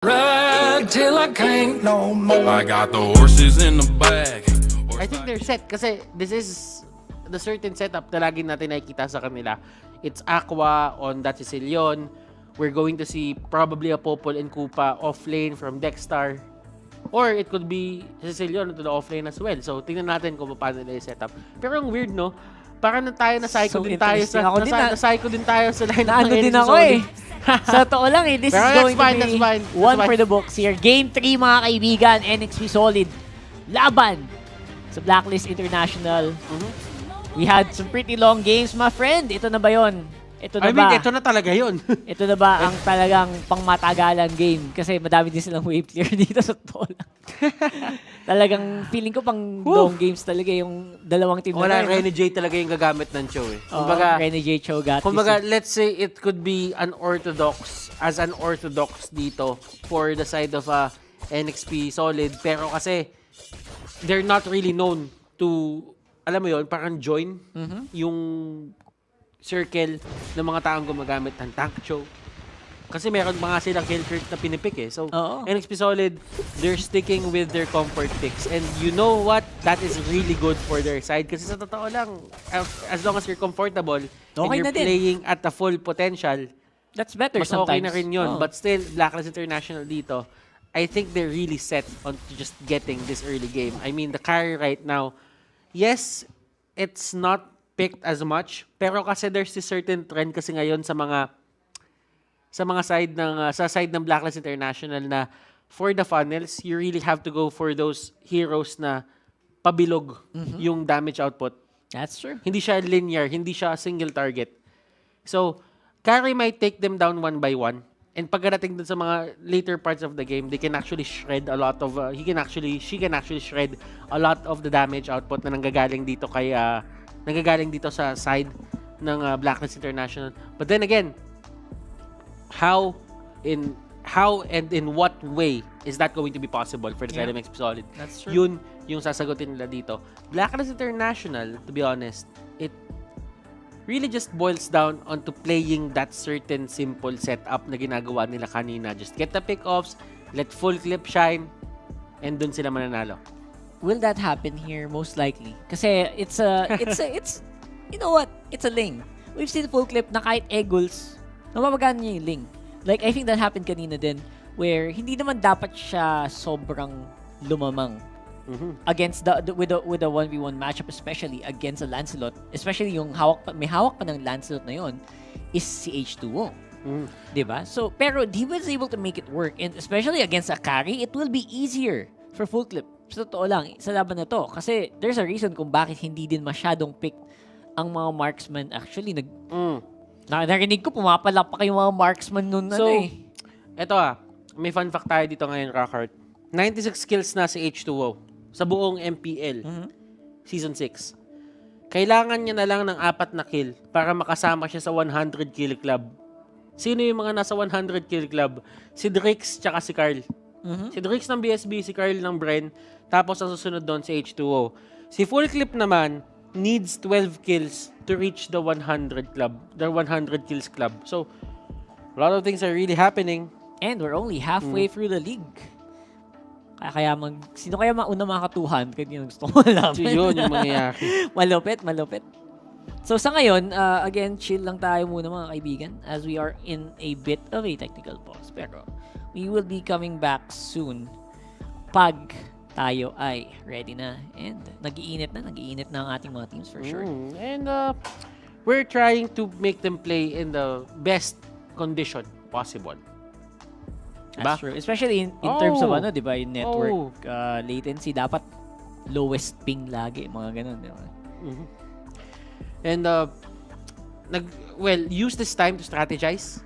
Ride till I can't no more. I got the horses in the bag. I think they're set kasi this is the certain setup na lagi natin nakikita sa kanila. It's Aqua on that Sicilion. We're going to see probably a Popol and Koopa off lane from Dexstar. Or it could be Sicilion to the off lane as well. So tingnan natin kung paano nila yung setup. Pero ang weird, no? Parang na-psycho din tayo sa na-psycho din tayo sa line ng din NXP ako Solid. Sa totoo lang this Pero is going fine, to be fine. one for the books here. Game 3 mga kaibigan, NXP Solid. Laban sa Blacklist International. We had some pretty long games, my friend. Ito na ba yon? Ito na ba? Ito na talaga yun. Ito na ba ang talagang pangmatagalan game? Kasi madami din silang wave clear dito sa totoo lang. Talagang feeling ko pang long games talaga yung dalawang team Wala, na Rene J talaga yung gagamit ng show eh. Kumbaga, Rene J. Cho got Kumbaga, let's say it could be an orthodox dito for the side of NXP Solid. Pero kasi, they're not really known to, alam mo yon, parang join yung circle ng mga taong gumagamit ng tank show. Kasi meron mga silang kill crit na pinipik eh. So, NXP Solid, they're sticking with their comfort picks. And you know what? That is really good for their side. Kasi sa totoo lang, as long as you're comfortable and you're playing at the full potential, that's better mas sometimes. okay na rin yun. But still, Blacklist International dito, I think they're really set on just getting this early game. I mean, the carry right now, yes, it's not picked as much, pero kasi there's this certain trend kasi ngayon sa mga side ng Blacklist International na for the funnels, you really have to go for those heroes na pabilog yung damage output. That's true. Hindi siya linear, hindi siya single target. So, carry might take them down one by one. And pagdating dun sa mga later parts of the game, they can actually shred a lot of she can actually shred a lot of the damage output na nanggagaling dito sa side ng Blacklist International. But then again, how and in what way is that going to be possible for the side of NXP Solid? That's true. Yun yung sasagutin nila dito. Blacklist International, to be honest, it really just boils down onto playing that certain simple setup na ginagawa nila kanina. Just get the pick-offs, let full clip shine, and dun sila mananalo. Will that happen here? Most likely. Kasi it's you know what? It's a lane. We've seen full clip na kahit Eagles, nababagaan niya yung lane. Like, I think that happened kanina din where hindi naman dapat siya sobrang lumamang against with a 1v1 matchup, especially against a Lancelot, especially yung may hawak pa ng Lancelot na yon is si H2O. Diba? So, pero he was able to make it work, and especially against a carry, it will be easier for full clip. Sa totoo lang, sa laban na to. Kasi there's a reason kung bakit hindi din masyadong pick ang mga marksman. Actually, narinig ko, pumapalapak yung mga marksman nun. So, eto may fun fact tayo dito ngayon, Rockheart. 96 kills na si H2O sa buong MPL Season 6. Kailangan niya na lang ng 4 na kill para makasama siya sa 100 kill club. Sino yung mga nasa 100 kill club? Si Drix tsaka si Carl. Si Drix ng BSB, si Carl ng Bren, tapos ang susunod doon si H2O. Si Full Clip naman needs 12 kills to reach the 100 kills club. So, a lot of things are really happening. And we're only halfway through the league. Sino kaya mauna makatuhan? Kaya gusto ko malaman. So, yun yung mangyayari. malupit. So, sa ngayon, again, chill lang tayo muna mga kaibigan as we are in a bit of a technical pause. Pero, we will be coming back soon pag tayo ay ready na. And nag-iinit na ang ating mga teams for sure. And we're trying to make them play in the best condition possible. That's true. Especially in terms of diba, yung network latency, dapat lowest ping lagi, mga ganun, diba? And use this time to strategize.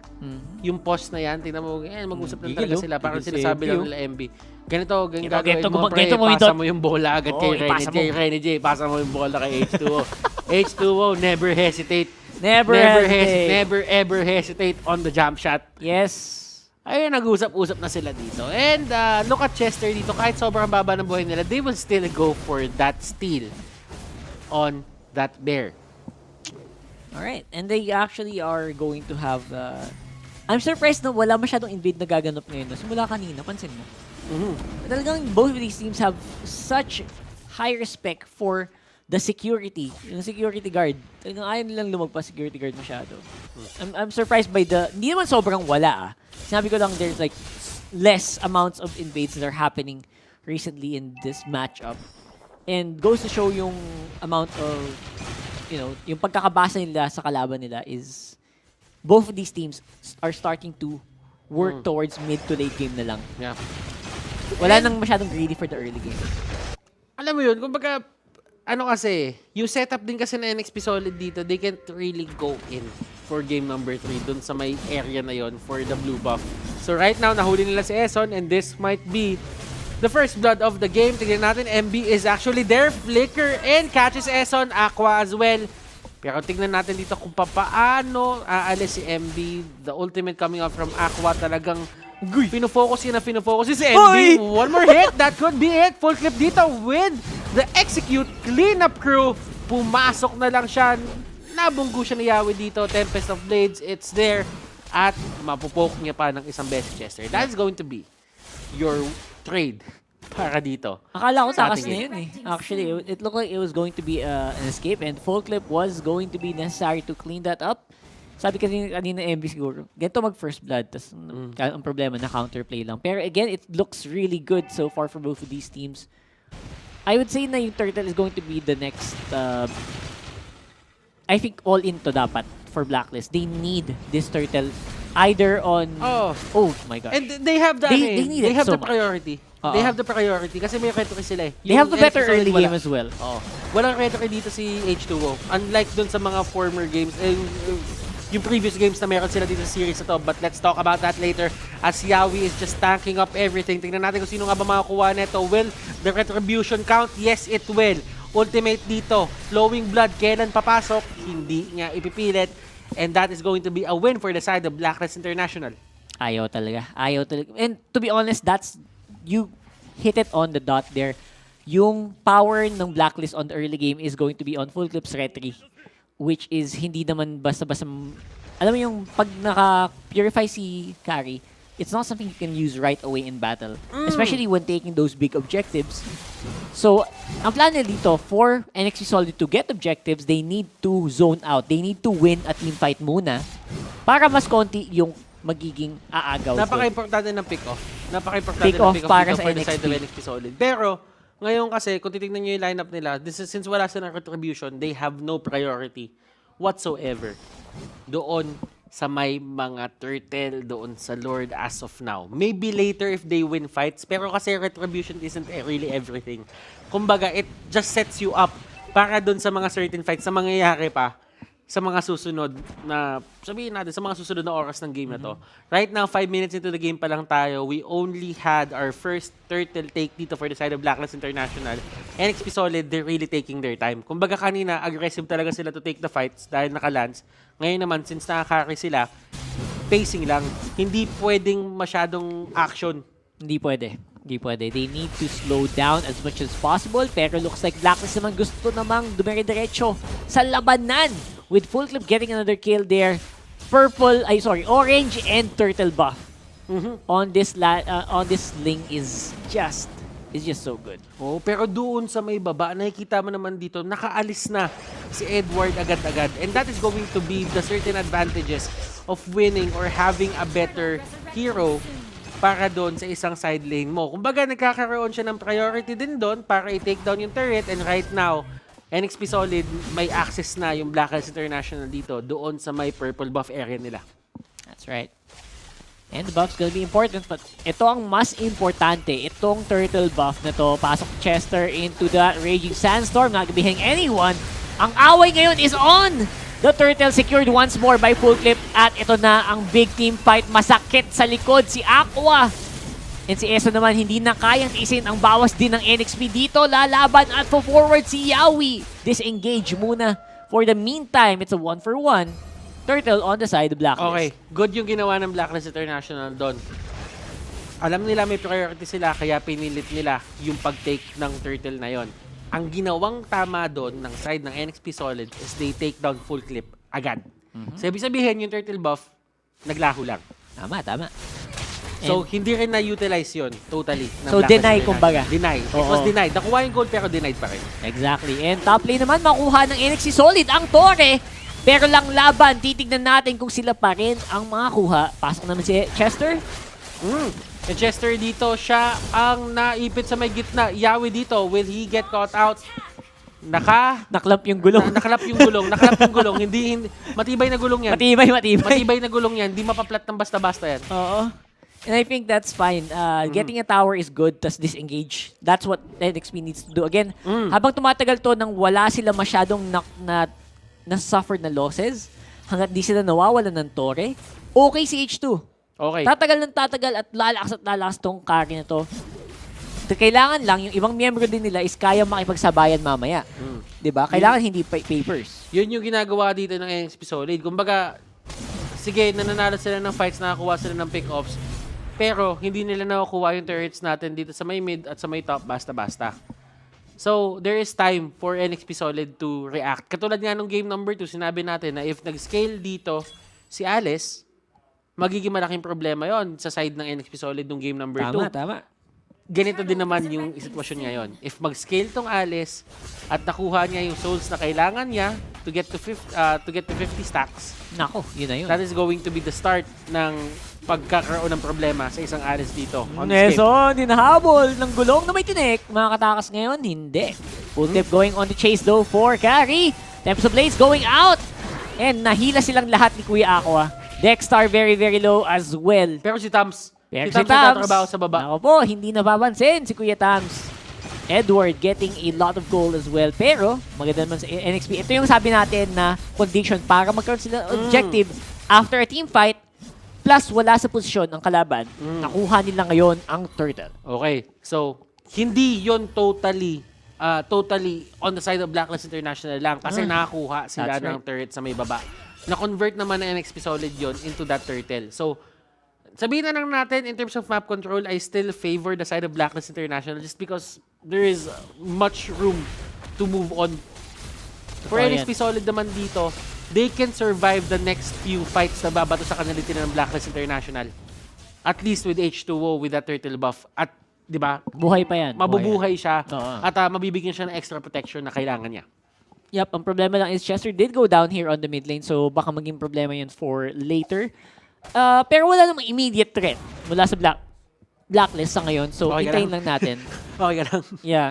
Yung pause na yan, tingnan mo, mag-usap lang talaga sila. Parang sinasabi lang nila MB. Ganito gagawin mo, pre, pasa mo yung bola agad kay Rene J. Pasa mo yung bola kay H2O. H2O, never hesitate. Never ever hesitate on the jump shot. Yes. Ayun, nag-usap-usap na sila dito. And look at Chester dito. Kahit sobrang baba ng buhay nila, they will still go for that steal on that bear. Alright. And they actually are going to have I'm surprised na wala masyadong invade na gaganap ngayon. Simula kanina, pansin mo. Talagang both of these teams have such high respect for the security. Yung security guard. Talagang ayaw nilang lumagpas security guard masyado. I'm surprised by hindi naman sobrang wala Sinabi ko lang there's like less amounts of invades that are happening recently in this matchup. And goes to show yung amount of, yung pagkakabasa nila sa kalaban nila is both of these teams are starting to work towards mid to late game na lang. Yeah. Wala nang masyadong greedy for the early game. Alam mo yun, kumbaga, kasi, yung setup din kasi na NXP Solid dito, they can't really go in for game number 3 dun sa may area na yon for the blue buff. So right now, nahuli nila si Eson and this might be the first blood of the game. Tignan natin, MB is actually there. Flicker and catches Eson. Aqua as well. Pero tignan natin dito kung paano aalis si MB. The ultimate coming out from Aqua talagang pinofocus si MB. One more hit. That could be it. Full clip dito with the execute cleanup crew. Pumasok na lang siya. Nabunggo siya ni Yawi dito. Tempest of Blades. It's there. At mapupoke niya pa ng isang best Chester. That is going to be your trade para dito. Akala ko takas na yun Actually, it looked like it was going to be an escape and full clip was going to be necessary to clean that up. Sabi kanina MB siguro, ganito mag first blood. Tas ang problema na counterplay lang. Pero again, it looks really good so far for both of these teams. I would say na yung Turtle is going to be the next, I think all into dapat for Blacklist. They need this Turtle either on... Oh my God. And they have the, they have the priority. They have the priority kasi may retry sila They have the better early game as well. Walang retry dito si H2O. Unlike dun sa mga former games, yung previous games na meron sila dito sa series na to. But let's talk about that later as Yawi is just tanking up everything. Tingnan natin kung sino nga ba makakuha neto. Will the retribution count? Yes, it will. Ultimate dito. Flowing blood. Kailan papasok? Hindi niya ipipilit. And that is going to be a win for the side of Blacklist International. Ayaw talaga. And to be honest, you hit it on the dot there. Yung power ng Blacklist on the early game is going to be on full clips retry, which is hindi naman basta-basta. Alam mo yung pag naka-purify si Carry, it's not something you can use right away in battle, especially when taking those big objectives. So, ang plan nila dito, for NXP Solid to get objectives, they need to zone out. They need to win a team fight muna para mas konti yung magiging aagaw. Napaka-importante ng pick-off. Pick-off para sa for the NXP. side of NXP Solid. Pero, ngayon kasi, kung titignan nyo yung lineup nila, since wala silang retribution, they have no priority whatsoever doon sa may mga turtle, doon sa Lord as of now. Maybe later if they win fights, pero kasi retribution isn't really everything. Kumbaga, it just sets you up para doon sa mga certain fights na mangyayari pa sa mga susunod na, sabihin natin, sa mga susunod na oras ng game na to. Right now, 5 minutes into the game pa lang tayo. We only had our first turtle take dito for the side of Blacklist International. NXP Solid, they're really taking their time. Kumbaga kanina, aggressive talaga sila to take the fights dahil naka-lance. Ngayon naman, since nakakarry sila, pacing lang. Hindi pwedeng masyadong action. Hindi pwede. They need to slow down as much as possible. Pero looks like Blacklist naman gusto namang dumire-diretso sa labanan. With full clip getting another kill there. Orange and turtle buff on this Ling is just so good. Pero doon sa may baba, nakikita mo naman dito, nakaalis na si Edward agad-agad. And that is going to be the certain advantages of winning or having a better hero para doon sa isang side lane mo. Kumbaga, nagkakaroon siya ng priority din doon para i-take down yung turret. And right now, NXP Solid, may access na yung Blacklist International dito doon sa may purple buff area nila. That's right. And the buff's gonna be important, but ito ang mas importante. Itong turtle buff na to, pasok Chester into that Raging Sandstorm, not gonna be hitting anyone. Ang away ngayon is on! The turtle secured once more by full clip, at ito na ang big team fight. Masakit sa likod si Aqua. And si Eso naman, hindi na kayang tiisin ang bawas din ng NXP dito. Lalaban at forward si Yawi. Disengage muna. For the meantime, it's a 1-for-1. Turtle on the side of Blacklist. Okay, good yung ginawa ng Blacklist International doon. Alam nila may priority sila, kaya pinilit nila yung pag-take ng turtle na yon. Ang ginawang tama doon ng side ng NXP Solid is they take down full clip agad. So, ibig sabihin yung turtle buff, naglaho lang. Tama. So, hindi rin na-utilize yun totally. ng So, Blacklist deny, International. kumbaga. Deny. It Oo. was denied. Nakuha yung gold pero denied pa rin. Exactly. And top lane naman, makuha ng NXP Solid ang Torre. Pero lang laban, titignan natin kung sila pa rin ang makakuha. Pasok naman si Chester. Si Chester dito, siya ang naipit sa may gitna. Yawi dito, will he get caught out? Naklap yung gulong. Nakalap yung gulong. Nakalap yung gulong. Hindi, matibay na gulong yan. Matibay. Matibay na gulong yan. Hindi mapaplat ng basta-basta yan. Oo. And I think that's fine. Getting a tower is good, tas disengage. That's what NXP needs to do. Again, habang tumatagal to nang wala sila masyadong na-suffered na losses, hanggat di sila nawawalan ng Torre, okay si H2. Okay. Tatagal at lalakas tong carry na to. Kailangan lang, yung ibang miyembro din nila is kaya makipagsabayan mamaya. Diba? Kailangan hindi papers. Yun yung ginagawa dito ng NXP Solid. Kumbaga, sige, nananalo sila ng fights, nakakuha sila ng pick-offs, pero hindi nila nakukuha yung turrets natin dito sa may mid at sa may top basta-basta. So, there is time for NXP Solid to react. Katulad nga nung game number 2, sinabi natin na if nag-scale dito si Alice, magiging malaking problema yon sa side ng NXP Solid nung game number 2. Tama. Ganito din naman yung sitwasyon ngayon. If mag-scale tong Alice at nakuha niya yung souls na kailangan niya to get to 50 stacks, Nako, yun na yun. that is going to be the start ng pagkakaroon ng problema sa isang Alice dito. On the scale. Neson, hinahabol ng gulong na may tinik. Makakatakas ngayon, hindi. Full tip going on the chase though for carry. Temps of Blaze going out. And nahila silang lahat ni Kuya Aqua. Dexter very low as well. Pero si Tams, Pero si Tams nagtatrabaho sa baba. Ako po, hindi napapansin si Kuya Tams. Edward getting a lot of gold as well. Pero, maganda naman sa NXP. Ito yung sabi natin na condition para magkaroon sila objective after a team fight plus wala sa posisyon ang kalaban. Nakuha nila ngayon ang turtle. Okay. So, hindi yon totally on the side of Blacklist International lang kasi nakakuha sila That's ng turret sa may baba. Na-convert naman ng NXP Solid yon into that turtle. So, sabihin na lang natin, in terms of map control, I still favor the side of Blacklist International just because there is much room to move on. For NXP Solid naman dito, they can survive the next few fights na babato sa kanila ng Blacklist International. At least with H2O, with that turtle buff. At, di ba? Buhay pa yan. Mabubuhay siya. Oo. At mabibigyan siya ng extra protection na kailangan niya. Yep, ang problema lang is Chester did go down here on the mid lane, so baka maging problema yun for later. Pero wala namang immediate threat mula sa Blacklist sa ngayon, so Okay ka hintayin lang. lang natin. Okay ka lang. Yeah.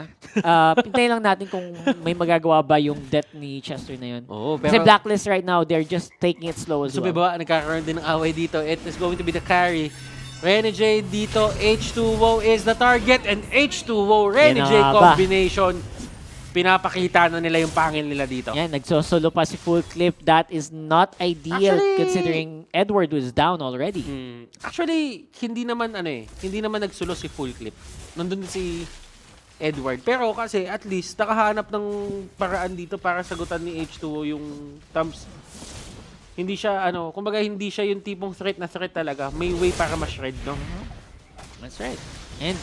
Hintayin lang natin kung may magagawa ba yung death ni Chester na yun. Oo, Kasi pero Blacklist right now, they're just taking it slow as so, well. baba, nagkakaroon din ng away dito. It is going to be the carry. Renegade dito, H2O is the target, and H2O Renegade Yan na ba? combination. Pinapakita na nila yung pangil nila dito. Yan, nagsosolo pa si Full Clip. That is not ideal considering Edward was down already. Actually, hindi naman nagsulo si Full Clip. Nandun si Edward. Pero kasi at least nakahanap ng paraan dito para sagutan ni H2O yung thumbs. Hindi siya kumbaga hindi siya yung tipong threat na threat talaga. May way para ma-shred, no? That's right. And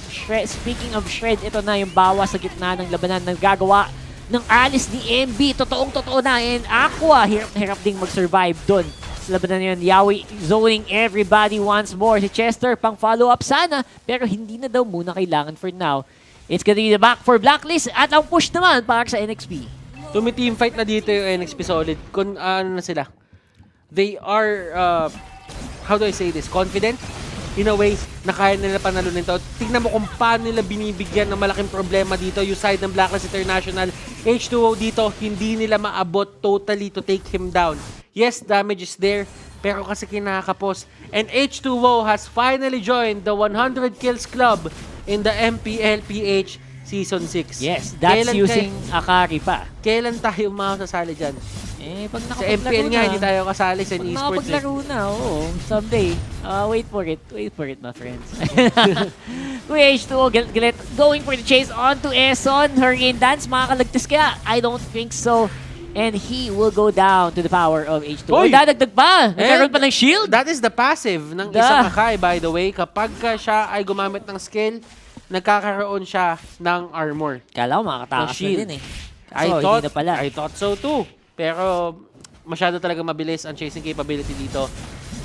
speaking of shred, ito na yung bawa sa gitna ng labanan na gagawa ng Alice ni MB. Totoong-totoo na. And Aqua, hirap na hirap ding mag-survive dun. Sa labanan yun, Yawi zoning everybody once more. Si Chester, pang follow-up sana. Pero hindi na daw muna kailangan for now. It's gonna be the back for Blacklist. At ang push naman para sa NXP. Tumi-team fight na dito yung NXP Solid. Kung ano na sila. They are, how do I say this? Confident? In a way, na kaya nila panalunin to. Tingnan mo kung paano nila binibigyan ng malaking problema dito. Yung side ng Blacklist International. H2O dito, hindi nila maabot totally to take him down. Yes, damage is there, pero kasi kinakapos. And H2O has finally joined the 100 kills club in the MPL-PH Season 6. Yes, that's using Akari pa. Kailan tayo makasasali dyan? Pag Sa MPL nga, hindi tayo kasali sa esports. Nakapaglaro na, oo. Someday. Wait for it. Wait for it, my friends. Kuya H2O, galit. Going for the chase onto Eson. Hurricane Dance, makakalagtas kaya? I don't think so. And he will go down to the power of H2O. Oy! Dadagdag pa! Nagkaroon pa ng shield! That is the passive ng isang Akai, by the way. Kapag siya ay gumamit ng skill, nagkakaroon siya ng armor. Kala ko makakatakas na din eh. So, hindi na pala. I thought so too. Pero masyado talaga mabilis ang chasing capability dito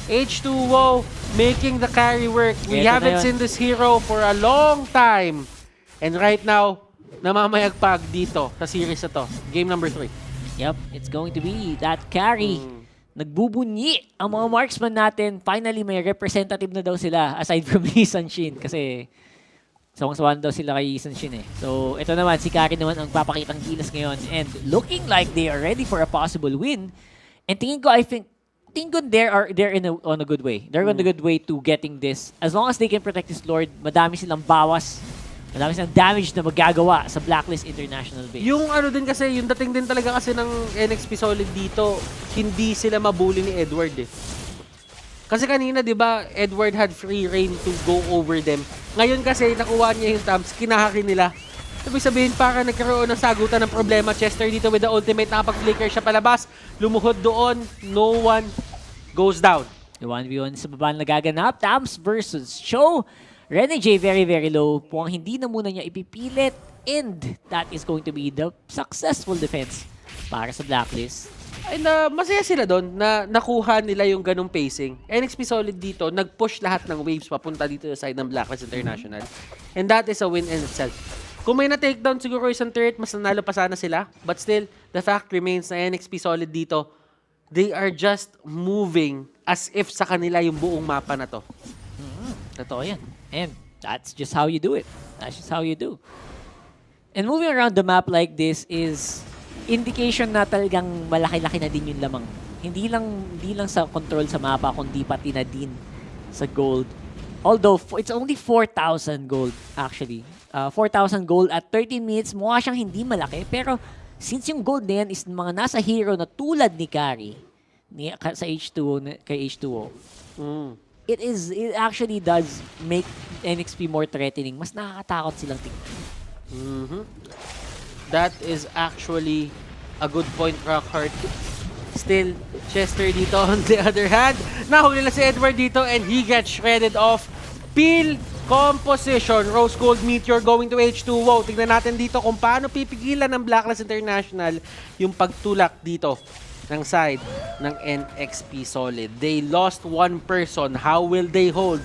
H2O making the carry work. We Eto na haven't yun. seen this hero for a long time. And right now, namamayagpag dito sa series na to. Game number 3. Yep, it's going to be that carry. Nagbubunyi ang mga marksman natin. Finally, may representative na daw sila aside from Lee Sanshin. Kasi sawang-sawan daw sila kay Lee Sanshin eh. So, ito naman, si Carry naman ang papakitang gilas ngayon. And looking like they are ready for a possible win. And tingin ko, I think they're on a good way. They're on a good way to getting this. As long as they can protect this Lord, madami silang bawas. Madami silang damage na magagawa sa Blacklist International base. Yung ano din kasi, yung dating din talaga kasi ng NXP Solid dito, hindi sila mabuli ni Edward eh. Kasi kanina, di ba, Edward had free reign to go over them. Ngayon kasi, nakuha niya yung tabs, kinahaki nila. Ibig sabihin, para nagkaroon ng sagutan ng problema, Chester dito with the ultimate, nakapag-flicker siya palabas, lumuhod doon, no one goes down. The 1v1 sa baba na nagaganap, Tams versus Cho. Rene J very, very low. Mukhang hindi na muna niya ipipilit. And that is going to be the successful defense para sa Blacklist. And masaya sila doon na nakuha nila yung ganong pacing. NXP Solid dito, nag-push lahat ng waves papunta dito sa side ng Blacklist International. And that is a win in itself. Kung may na-takedown siguro isang turret, mas nanalo pa sana sila. But still, the fact remains na NXP Solid dito, they are just moving as if sa kanila yung buong mapa na to. Totoo yan. And that's just how you do it. That's just how you do. And moving around the map like this is indication na talagang malaki-laki na din yung lamang. Hindi lang sa control sa mapa, kundi pati na din sa gold. Although, it's only 4,000 gold actually. 4,000 gold at 13 minutes, mukha siyang hindi malaki. Pero since yung gold na yan is mga nasa hero na tulad ni Carry, sa H2O, kay H2O, it actually does make NXP more threatening. Mas nakakatakot silang tingnan. That is actually a good point, Rockhart. Still, Chester dito on the other hand. Nahuli nila si Edward dito and he gets shredded off. Peel composition. Rose Gold Meteor going to H2O. Tignan natin dito kung paano pipigilan ng Blacklist International yung pagtulak dito ng side ng NXP Solid. They lost one person. How will they hold?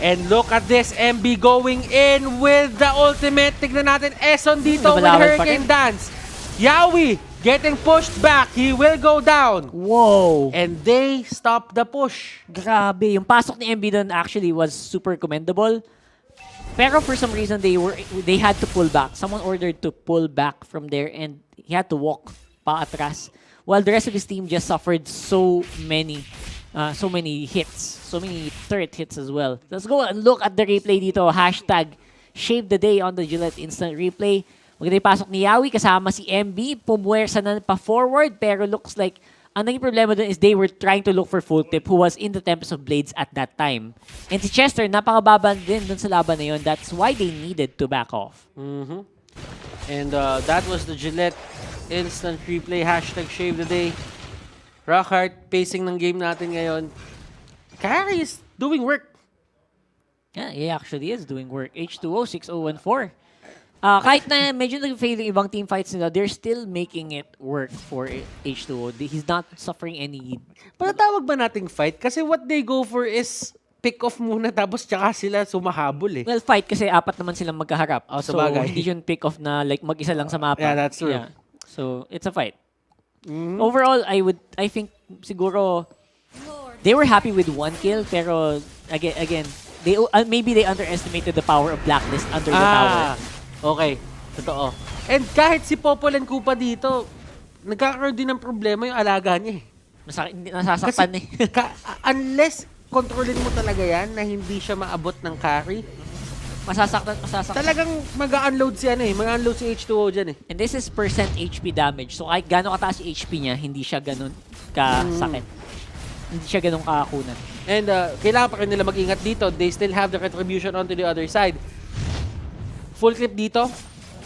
And look at this, MB going in with the ultimate. Tignan natin, Eson dito with Hurricane Dance. Yawi getting pushed back. He will go down. Whoa! And they stop the push. Grabe. Yung pasok ni MB doon actually was super commendable. Pero for some reason, they had to pull back. Someone ordered to pull back from there and he had to walk paatras. While the rest of his team just suffered so many hits. So many turret hits as well. Let's go and look at the replay dito. Hashtag Shave the Day on the Gillette Instant Replay. Maganda yung pasok ni Yawi kasama si MB. Pumuwersa na pa-forward pero looks like ang naging problema dun is they were trying to look for Full Clip who was in the Tempest of Blades at that time. And si Chester, napakababa din dun sa laban na yun. That's why they needed to back off. And that was the Gillette Instant Replay. Hashtag Shave the Day. Rockhart, pacing ng game natin ngayon. Carry is doing work. Yeah, he actually is doing work. H2O, 6-0-1-4. Kahit na medyo nag-fail yung ibang team fights nila, they're still making it work for H2O. He's not suffering any... Patatawag ba nating fight? Kasi what they go for is pick off muna tapos tsaka sila sumahabol eh. Well, fight kasi apat naman silang magkaharap. Oh, so, hindi yun pick off na like mag-isa lang sa mapa. Yeah, that's true. Yeah. So, it's a fight. Overall, I think siguro they were happy with one kill pero again maybe they underestimated the power of Blacklist under the tower. Okay. Totoo. And kahit si Popol and Koopa dito, nagkakaroon din ng problema yung alaga niya eh. Nasasaktan eh. Unless kontrolin mo talaga yan na hindi siya maabot ng carry, masasaktan. talagang mag-unload si mag-unload si H2O dyan eh. And this is percent HP damage. So kahit gano'ng kataas yung HP niya, hindi siya ganun kasakit. Hindi siya ganun kakakunan. And kailangan pa rin nila mag-ingat dito. They still have the retribution onto the other side. Full clip dito.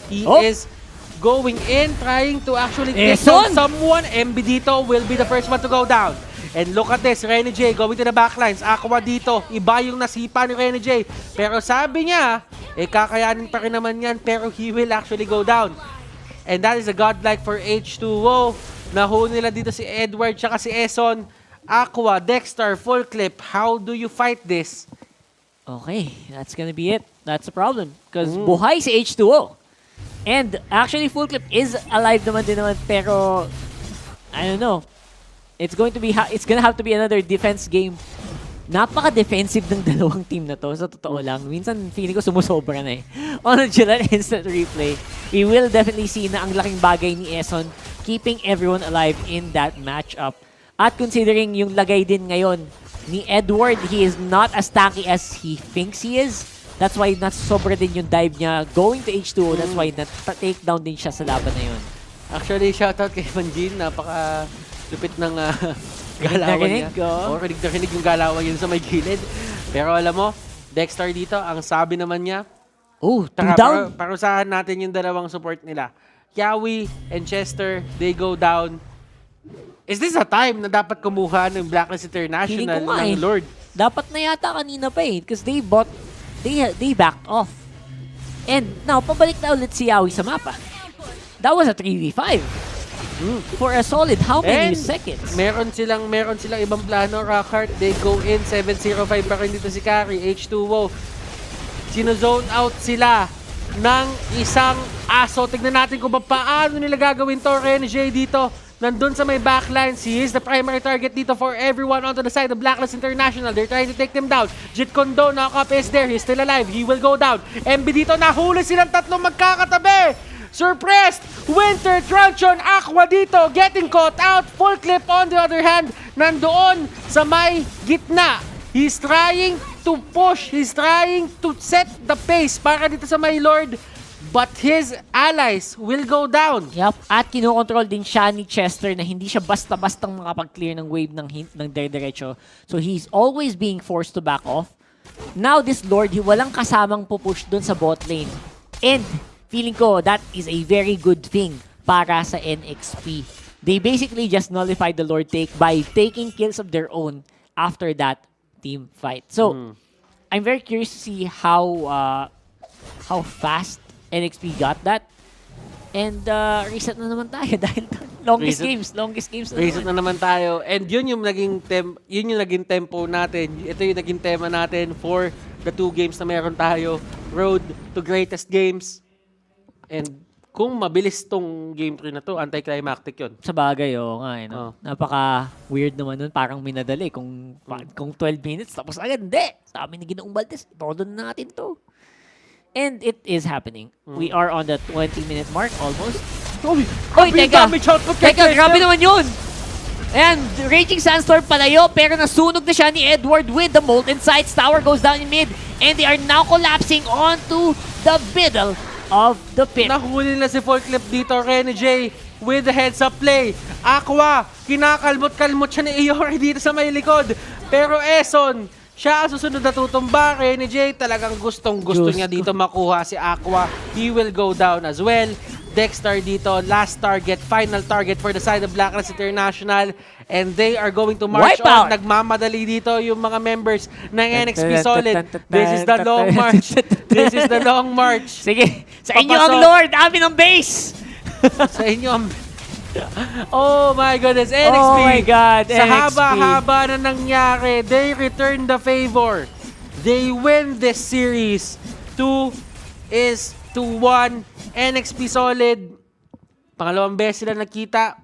He is going in, trying to actually take down someone. MB dito will be the first one to go down. And look at this, Rene J going to the backlines. Aqua dito, iba yung nasipa ni Rene J. Pero sabi niya, kakayanin pa rin naman yan, pero he will actually go down. And that is a godlike for H2O. Nahuli nila dito si Edward tsaka si Eson. Aqua, Dexter, full clip. How do you fight this? Okay, that's gonna be it. That's the problem. Because buhay si H2O. And actually, full clip is alive naman din naman. Pero, I don't know. It's gonna have to be another defense game. Napaka-defensive ng dalawang team na to. Sa totoo lang. Minsan, feeling ko sumusobra na eh. On a Gillette instant replay, we will definitely see na ang laking bagay ni Eson keeping everyone alive in that matchup. At considering yung lagay din ngayon ni Edward, he is not as tanky as he thinks he is. That's why sobra din yung dive niya going to H2O. That's why take down din siya sa laban na yun. Actually, shoutout kay Manjin. Napaka-lupit ng galawan niya. Rinig na rinig yung galawan yun sa may gilid. Pero alam mo, Dexter dito, ang sabi naman niya, down. Parusahan natin yung dalawang support nila. Yawi and Chester, they go down. Is this a time na dapat kumuha ng Blacklist International ng Lord? Dapat na yata kanina pa eh. Because they backed off. And now, pabalik na ulit si Yawi sa mapa. That was a 3v5. For a solid how many seconds? Meron silang ibang plano, Rockhart. They go in, 7-0-5 pa rin dito si Carry, H2O. Sino-zone out sila ng isang aso. Tignan natin kung paano nila gagawin to. NJ dito. Nandun sa may backlines, he is the primary target dito for everyone onto the side of Blacklist International. They're trying to take them down. Jit Kondo, knock-up is there. He's still alive. He will go down. MB dito, nahuli silang tatlong magkakatabi. Surprised! Winter, Truncheon, Aqua dito, getting caught out. Full clip on the other hand, nandoon sa may gitna. He's trying to push. He's trying to set the pace para dito sa may Lord. But his allies will go down. Yup. At kinokontrol din siya ni Chester na hindi siya basta-bastang makapag-clear ng wave ng dire-diretso. So he's always being forced to back off. Now this Lord, walang kasamang pupush dun sa bot lane. And feeling ko that is a very good thing para sa NXP. They basically just nullified the Lord take by taking kills of their own after that team fight. So I'm very curious to see how fast NXP got that. And reset na naman tayo dahil longest games na reset na naman tayo. And yun yung naging tempo natin. Ito yung naging tema natin for the 2 games na meron tayo. Road to greatest games. And kung mabilis tong game 3 na to, anticlimactic yun. Sa bagay, nga eh. No? Napaka-weird naman nun. Parang minadali. Kung 12 minutes, tapos agad. Hindi! Sabi ni Ginoong Baltes, itodo na natin to. And it is happening. We are on the 20-minute mark almost. Oy, teka, grabe naman yun! And Raging Sandstorm palayo, pero nasunog na siya ni Edward with the Molten Sights. Tower goes down in mid, and they are now collapsing onto the middle of the pit. Nahuli na si Full Clip dito, Rene J, with the heads-up play. Aqua, kinakalmot-kalmot siya ni Iori dito sa may likod. Pero Eson, siya ang susunod na tutumba. Rene J, talagang gustong-gusto niya dito makuha si Aqua. He will go down as well. Dexter dito, last target, final target for the side of Blacklist International. And they are going to march on. Nagmamadali dito yung mga members ng NXP Solid. This is the long march. This is the long march. Sige, sa inyo ang Lord, amin ang base. Sa inyo ang... Oh my goodness, NXP. Oh my God, sa NXP. haba-haba na nangyari, they return the favor. They win this series. 2-1. NXP Solid. Pangalawang beses sila nakita.